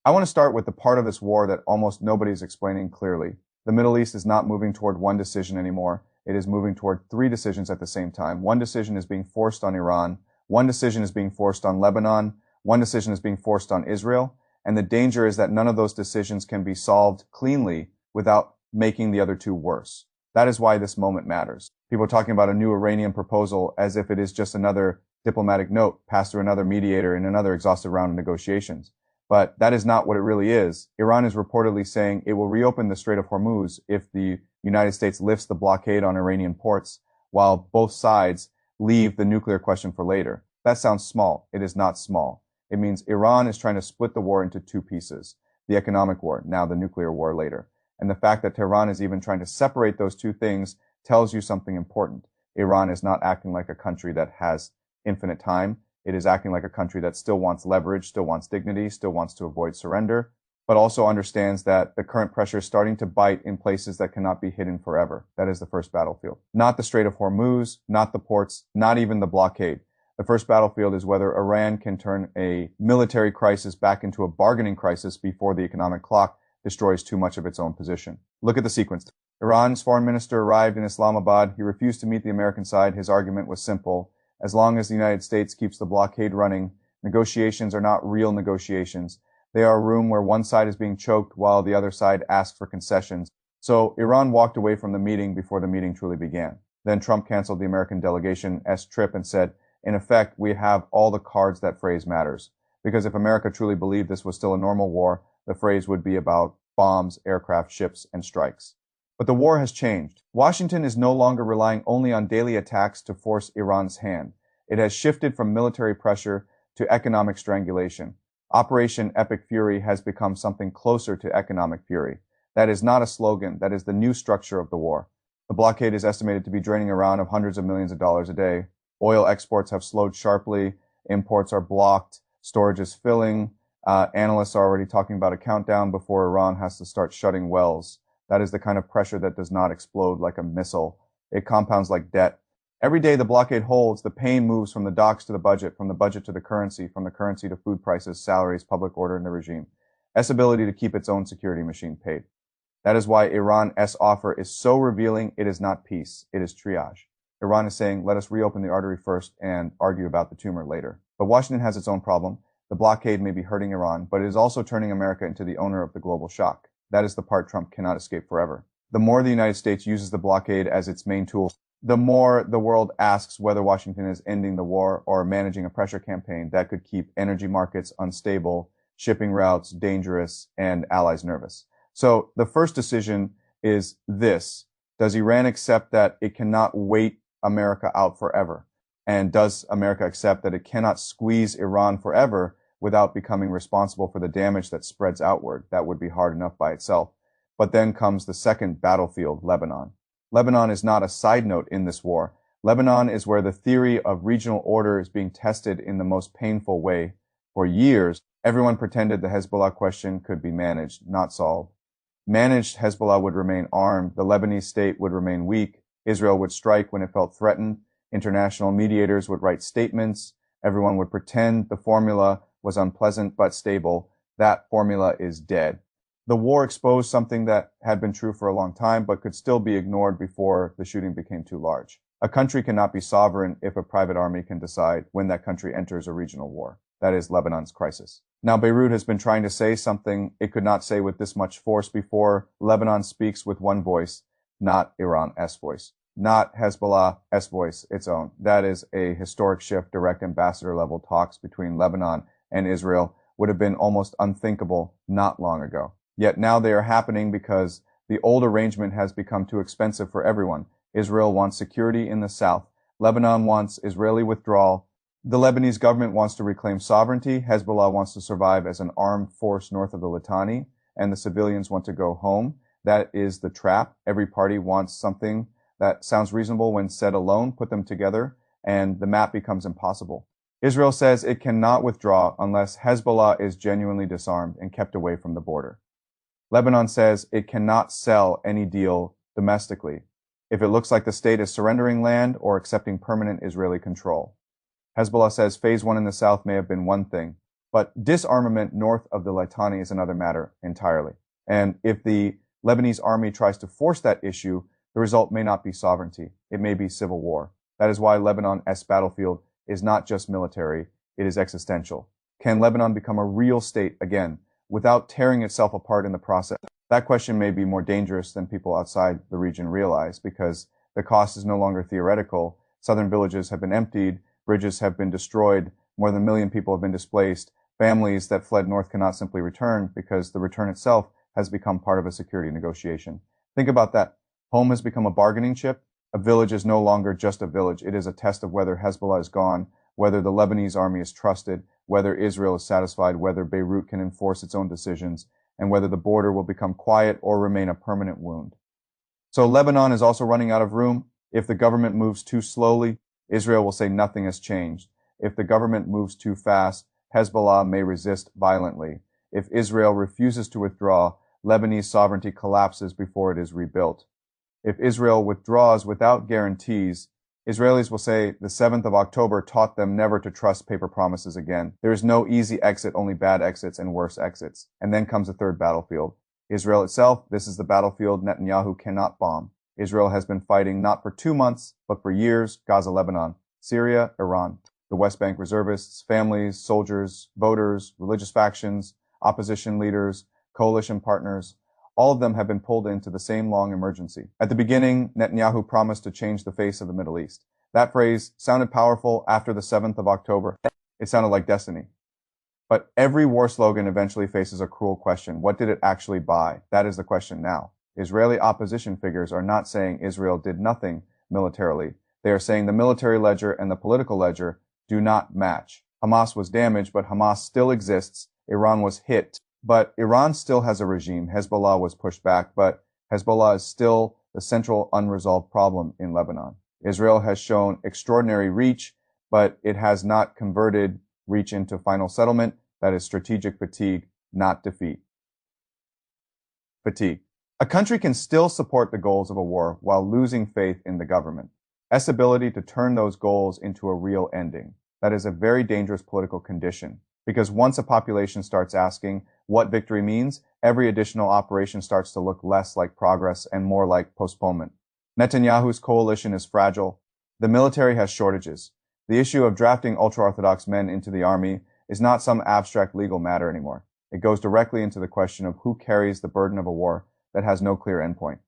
I want to start with the part of this war that almost nobody is explaining clearly. The Middle East is not moving toward one decision anymore. It is moving toward three decisions at the same time. One decision is being forced on Iran. One decision is being forced on Lebanon. One decision is being forced on Israel. And the danger is that none of those decisions can be solved cleanly without making the other two worse. That is why this moment matters. People are talking about a new Iranian proposal as if it is just another diplomatic note passed through another mediator in another exhaustive round of negotiations. But that is not what it really is. Iran is reportedly saying it will reopen the Strait of Hormuz if the United States lifts the blockade on Iranian ports, while both sides leave the nuclear question for later. That sounds small. It is not small. It means Iran is trying to split the war into two pieces, the economic war, now the nuclear war later. And the fact that Tehran is even trying to separate those two things tells you something important. Iran is not acting like a country that has infinite time. It is acting like a country that still wants leverage, still wants dignity, still wants to avoid surrender, but also understands that the current pressure is starting to bite in places that cannot be hidden forever. That is the first battlefield. Not the Strait of Hormuz, not the ports, not even the blockade. The first battlefield is whether Iran can turn a military crisis back into a bargaining crisis before the economic clock destroys too much of its own position. Look at the sequence. Iran's foreign minister arrived in Islamabad. He refused to meet the American side. His argument was simple. As long as the United States keeps the blockade running, negotiations are not real negotiations. They are a room where one side is being choked while the other side asks for concessions. So Iran walked away from the meeting before the meeting truly began. Then Trump canceled the American delegation's trip and said, in effect, we have all the cards that phrase matters. Because if America truly believed this was still a normal war, the phrase would be about bombs, aircraft, ships, and strikes. But the war has changed. Washington is no longer relying only on daily attacks to force Iran's hand. It has shifted from military pressure to economic strangulation. Operation Epic Fury has become something closer to economic fury. That is not a slogan. That is the new structure of the war. The blockade is estimated to be draining Iran of hundreds of millions of dollars a day. Oil exports have slowed sharply. Imports are blocked. Storage is filling. Analysts are already talking about a countdown before Iran has to start shutting wells. That is the kind of pressure that does not explode like a missile. It compounds like debt. Every day the blockade holds, the pain moves from the docks to the budget, from the budget to the currency, from the currency to food prices, salaries, public order, and the regime. S ability to keep its own security machine paid. That is why Iran's offer is so revealing. It is not peace. It is triage. Iran is saying, let us reopen the artery first and argue about the tumor later. But Washington has its own problem. The blockade may be hurting Iran, but it is also turning America into the owner of the global shock. That is the part Trump cannot escape forever. The more the United States uses the blockade as its main tool, the more the world asks whether Washington is ending the war or managing a pressure campaign that could keep energy markets unstable, shipping routes dangerous, and allies nervous. So the first decision is this. Does Iran accept that it cannot wait America out forever? And does America accept that it cannot squeeze Iran forever without becoming responsible for the damage that spreads outward? That would be hard enough by itself. But then comes the second battlefield, Lebanon. Lebanon is not a side note in this war. Lebanon is where the theory of regional order is being tested in the most painful way. For years, everyone pretended the Hezbollah question could be managed, not solved. Managed, Hezbollah would remain armed, the Lebanese state would remain weak, Israel would strike when it felt threatened, international mediators would write statements, everyone would pretend the formula was unpleasant but stable. That formula is dead. The war exposed something that had been true for a long time but could still be ignored before the shooting became too large. A country cannot be sovereign if a private army can decide when that country enters a regional war. That is Lebanon's crisis. Now, Beirut has been trying to say something it could not say with this much force before. Lebanon speaks with one voice, not Iran's voice, not Hezbollah's voice, its own. That is a historic shift. Direct ambassador level talks between Lebanon and Israel would have been almost unthinkable not long ago. Yet now they are happening because the old arrangement has become too expensive for everyone. Israel wants security in the south. Lebanon wants Israeli withdrawal. The Lebanese government wants to reclaim sovereignty. Hezbollah wants to survive as an armed force north of the Litani, and the civilians want to go home. That is the trap. Every party wants something that sounds reasonable when said alone. Put them together, and the map becomes impossible. Israel says it cannot withdraw unless Hezbollah is genuinely disarmed and kept away from the border. Lebanon says it cannot sell any deal domestically if it looks like the state is surrendering land or accepting permanent Israeli control. Hezbollah says phase one in the south may have been one thing. But disarmament north of the Litani is another matter entirely. And if the Lebanese army tries to force that issue, the result may not be sovereignty. It may be civil war. That is why Lebanon's battlefield is not just military, it is existential. Can Lebanon become a real state again without tearing itself apart in the process? That question may be more dangerous than people outside the region realize because the cost is no longer theoretical. Southern villages have been emptied, bridges have been destroyed, more than 1 million people have been displaced, families that fled north cannot simply return because the return itself has become part of a security negotiation. Think about that. Home has become a bargaining chip. A village is no longer just a village. It is a test of whether Hezbollah is gone, whether the Lebanese army is trusted, whether Israel is satisfied, whether Beirut can enforce its own decisions, and whether the border will become quiet or remain a permanent wound. So Lebanon is also running out of room. If the government moves too slowly, Israel will say nothing has changed. If the government moves too fast, Hezbollah may resist violently. If Israel refuses to withdraw, Lebanese sovereignty collapses before it is rebuilt. If Israel withdraws without guarantees, Israelis will say the 7th of October taught them never to trust paper promises again. There is no easy exit, only bad exits and worse exits. And then comes a third battlefield. Israel itself, this is the battlefield Netanyahu cannot bomb. Israel has been fighting not for 2 months, but for years. Gaza, Lebanon, Syria, Iran. The West Bank reservists, families, soldiers, voters, religious factions, opposition leaders, coalition partners, all of them have been pulled into the same long emergency. At the beginning, Netanyahu promised to change the face of the Middle East. That phrase sounded powerful after the 7th of October. It sounded like destiny. But every war slogan eventually faces a cruel question. What did it actually buy? That is the question now. Israeli opposition figures are not saying Israel did nothing militarily. They are saying the military ledger and the political ledger do not match. Hamas was damaged, but Hamas still exists. Iran was hit, but Iran still has a regime. Hezbollah was pushed back, but Hezbollah is still the central unresolved problem in Lebanon. Israel has shown extraordinary reach, but it has not converted reach into final settlement. That is strategic fatigue, not defeat. Fatigue. A country can still support the goals of a war while losing faith in the government. Its ability to turn those goals into a real ending. That is a very dangerous political condition. Because once a population starts asking what victory means, every additional operation starts to look less like progress and more like postponement. Netanyahu's coalition is fragile. The military has shortages. The issue of drafting ultra-Orthodox men into the army is not some abstract legal matter anymore. It goes directly into the question of who carries the burden of a war that has no clear endpoint.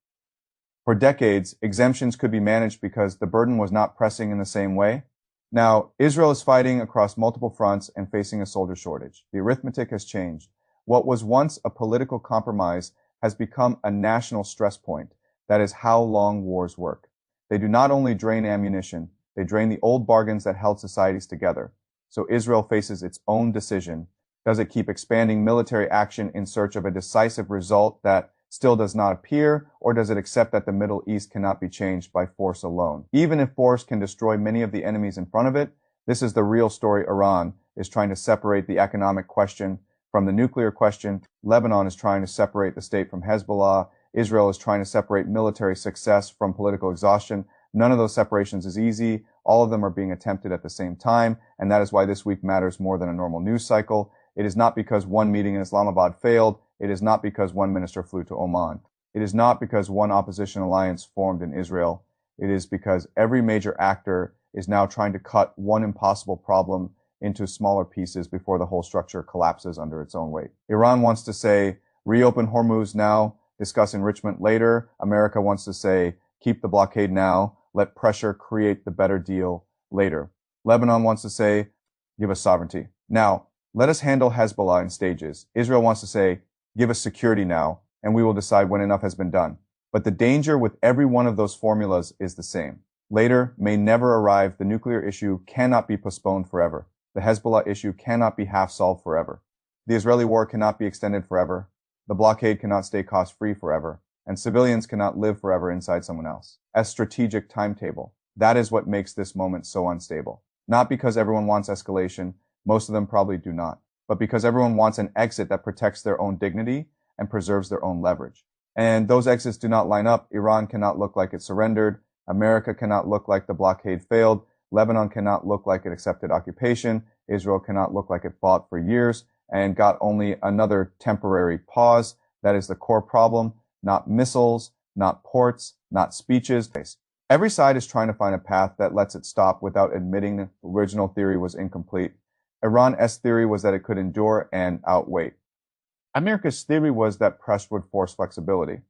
For decades, exemptions could be managed because the burden was not pressing in the same way. Now, Israel is fighting across multiple fronts and facing a soldier shortage. The arithmetic has changed. What was once a political compromise has become a national stress point. That is how long wars work. They do not only drain ammunition, they drain the old bargains that held societies together. So Israel faces its own decision. Does it keep expanding military action in search of a decisive result that still does not appear, or does it accept that the Middle East cannot be changed by force alone? Even if force can destroy many of the enemies in front of it, this is the real story. Iran is trying to separate the economic question from the nuclear question. Lebanon is trying to separate the state from Hezbollah. Israel is trying to separate military success from political exhaustion. None of those separations is easy. All of them are being attempted at the same time, and that is why this week matters more than a normal news cycle. It is not because one meeting in Islamabad failed. It is not because one minister flew to Oman. It is not because one opposition alliance formed in Israel. It is because every major actor is now trying to cut one impossible problem into smaller pieces before the whole structure collapses under its own weight. Iran wants to say, reopen Hormuz now, discuss enrichment later. America wants to say, keep the blockade now, let pressure create the better deal later. Lebanon wants to say, give us sovereignty. Now, let us handle Hezbollah in stages. Israel wants to say, give us security now, and we will decide when enough has been done. But the danger with every one of those formulas is the same. Later may never arrive. The nuclear issue cannot be postponed forever. The Hezbollah issue cannot be half solved forever. The Israeli war cannot be extended forever. The blockade cannot stay cost-free forever. And civilians cannot live forever inside someone else. A strategic timetable. That is what makes this moment so unstable. Not because everyone wants escalation. Most of them probably do not. But because everyone wants an exit that protects their own dignity and preserves their own leverage. And those exits do not line up. Iran cannot look like it surrendered. America cannot look like the blockade failed. Lebanon cannot look like it accepted occupation. Israel cannot look like it fought for years and got only another temporary pause. That is the core problem, not missiles, not ports, not speeches. Every side is trying to find a path that lets it stop without admitting the original theory was incomplete. Iran's theory was that it could endure and outwait. America's theory was that pressure would force flexibility.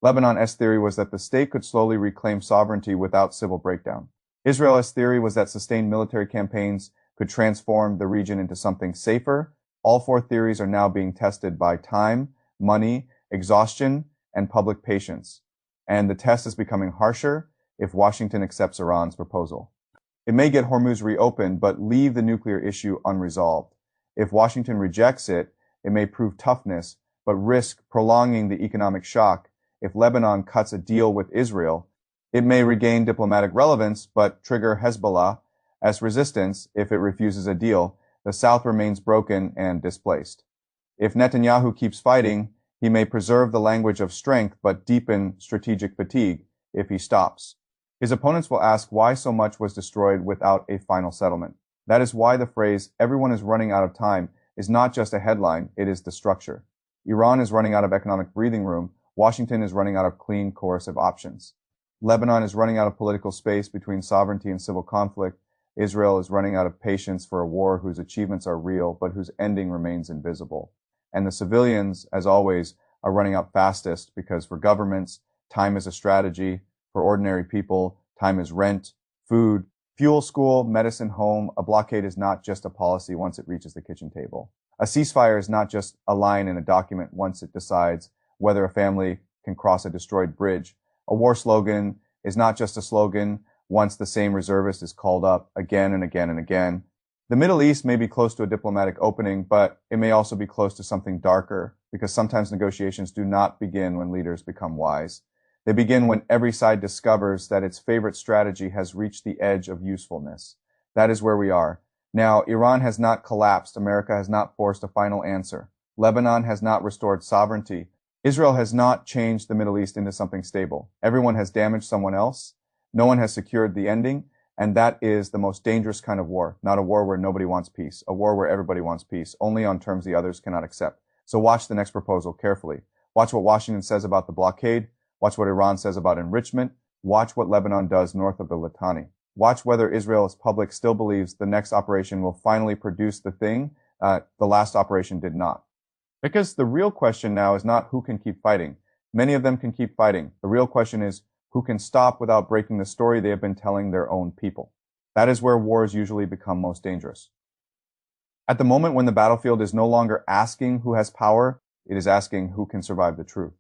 Lebanon's theory was that the state could slowly reclaim sovereignty without civil breakdown. Israel's theory was that sustained military campaigns could transform the region into something safer. All four theories are now being tested by time, money, exhaustion, and public patience. And the test is becoming harsher if Washington accepts Iran's proposal. It may get Hormuz reopened, but leave the nuclear issue unresolved. If Washington rejects it, it may prove toughness, but risk prolonging the economic shock. If Lebanon cuts a deal with Israel, it may regain diplomatic relevance, but trigger Hezbollah as resistance. If it refuses a deal, the South remains broken and displaced. If Netanyahu keeps fighting, he may preserve the language of strength, but deepen strategic fatigue if he stops. His opponents will ask why so much was destroyed without a final settlement. That is why the phrase, everyone is running out of time, is not just a headline, it is the structure. Iran is running out of economic breathing room. Washington is running out of clean, coercive options. Lebanon is running out of political space between sovereignty and civil conflict. Israel is running out of patience for a war whose achievements are real, but whose ending remains invisible. And the civilians, as always, are running out fastest because for governments, time is a strategy. For ordinary people, time is rent, food, fuel, school, medicine, home. A blockade is not just a policy once it reaches the kitchen table. A ceasefire is not just a line in a document once it decides whether a family can cross a destroyed bridge. A war slogan is not just a slogan once the same reservist is called up again and again and again. The Middle East may be close to a diplomatic opening, but it may also be close to something darker, because sometimes negotiations do not begin when leaders become wise. They begin when every side discovers that its favorite strategy has reached the edge of usefulness. That is where we are. Now, Iran has not collapsed. America has not forced a final answer. Lebanon has not restored sovereignty. Israel has not changed the Middle East into something stable. Everyone has damaged someone else. No one has secured the ending. And that is the most dangerous kind of war, not a war where nobody wants peace, a war where everybody wants peace, only on terms the others cannot accept. So watch the next proposal carefully. Watch what Washington says about the blockade. Watch what Iran says about enrichment. Watch what Lebanon does north of the Litani. Watch whether Israel's public still believes the next operation will finally produce the thing the last operation did not. Because the real question now is not who can keep fighting. Many of them can keep fighting. The real question is who can stop without breaking the story they have been telling their own people. That is where wars usually become most dangerous. At the moment when the battlefield is no longer asking who has power, it is asking who can survive the truth.